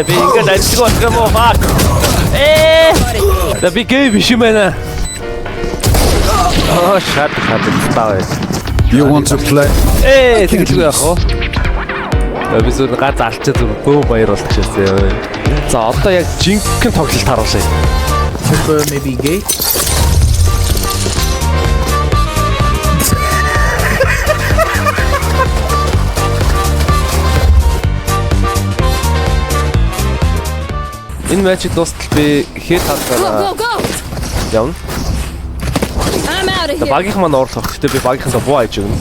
Би ингээд ажиг болох юм уу? Fuck. Би гей биш юм байна. Shut up. You want to play? Тэгэлгүй яах вэ? Би зөв гац алчаа зөв бөө баяр болчихсон. За одоо яг жинхэнэ тоглолт харуулъя. Super maybe gay. Энэ матчийг дуустал би хэд хадгалаа. Явна. Багийнх маань орлох. Гэтэ би багийнхандаа буу айж өгнө.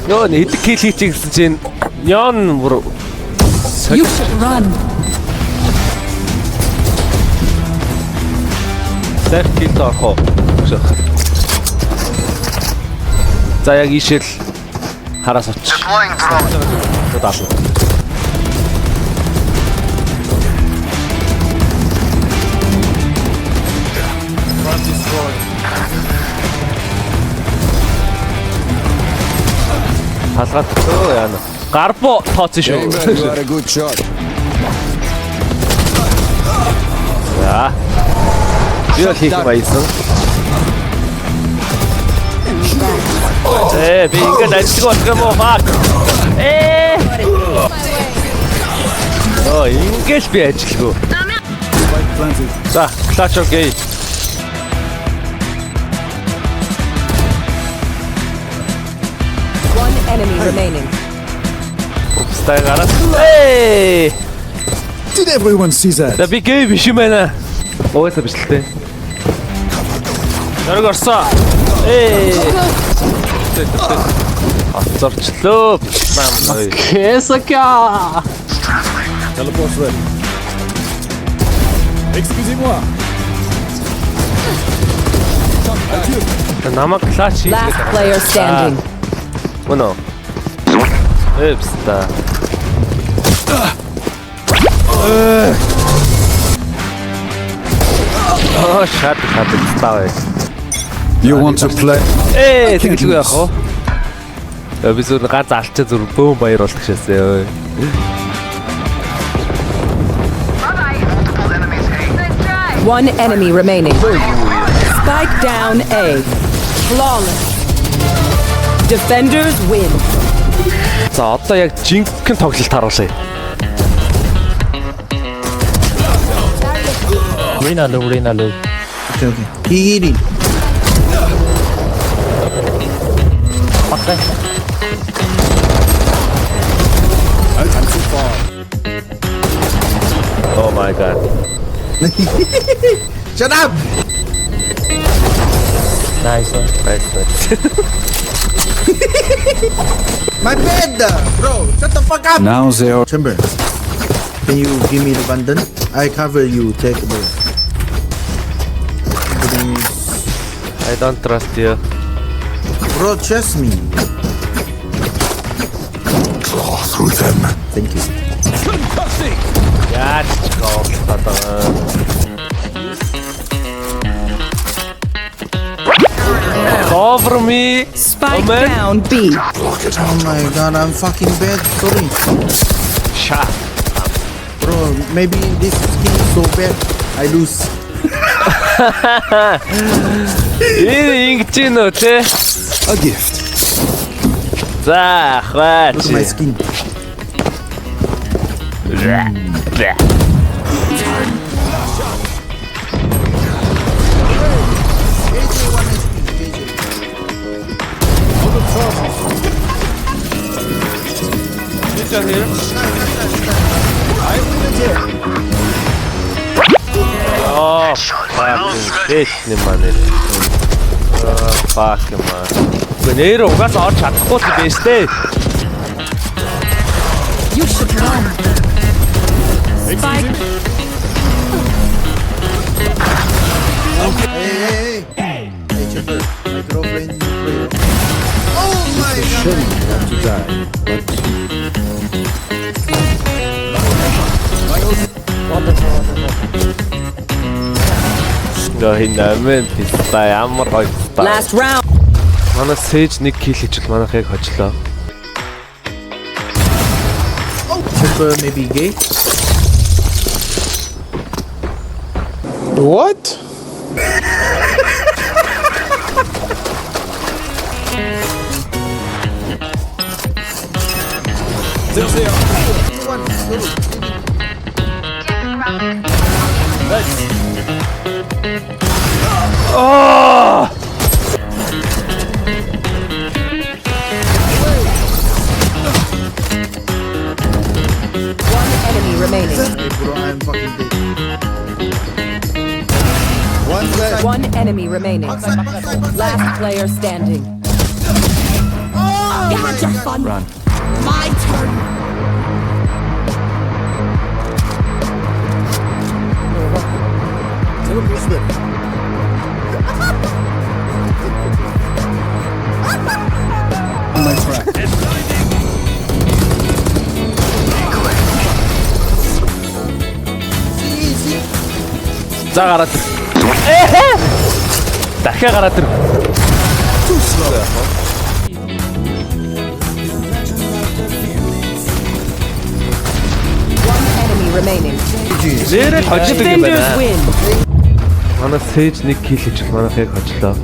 Ёо нэг кил хийчих гэсэн чинь Ян бүр You should run. Сэр кил орхоо. За яг ишэл хараас оч. Даална. Халгаад яана. Гарбо тооцсон шүү. You are a good shot. За. Юу хийх байсан? Би ингээд ажиг болох юм уу? Fuck. Ингээд би ажилгүй. За, клач окей. One enemy remaining. Упстай гараад. Did everyone see that? Би гей биш юм байна. Угаасаа биш л дээ. Зориг орсоо. Зорчлоо. Кесака. Teleport ready. Excusez-moi. Намаг клач хийх. Last player standing. Мөн үү? Эпста. Shut up. You want to play? Тэгэлгүй яах вэ? Би зөв гац алчаа зөв бөө баяр болчихсон. One enemy remaining. Spike down A. Flawless. Defenders win. За одоо яг жинхэнэ тоглолт харуулъя. Rina low. Okay. Healing. Okay. Oh my god. Shut up! Nice. My bed! Bro, shut the fuck up! Now they are. Chamber, can you give me the bundle? I cover you, take the... Please. I don't trust you. Bro, trust me. Claw through them. Thank you. Яаж Cover me. Spike down B. Oh my god, I'm fucking bad. Sorry. Shot. Bro, maybe this skin is so bad. I lose. Ингэж ийн үү те? A gift. За, хваач. Look at my skin. Oh, fuck. Нэманэ. Fuck man. Нэр угаасаа орж чадахгүй л байж тээ. You should run. Spike. Hey, Chamber, my girlfriend, you play. Oh my god. Shame you have to die. But Wonderful. Нэмэн писта ямар гоё писта. Last round. Манай Sage нэг kill хийчихэл манайх яг хожлоо. Triple maybe gate. What? One, go. One enemy remaining. Hey, bro, I'm fucking dead. One guy. One enemy remaining. Last player standing. You had your fun. Run. My turn. On my track. За гараад ир. Дахиад гараад ир. One enemy remaining. Зээрэл хождог юм Defenders байна. win. Манай Sage нэг kill хийчихэл манайх яг хожлоо.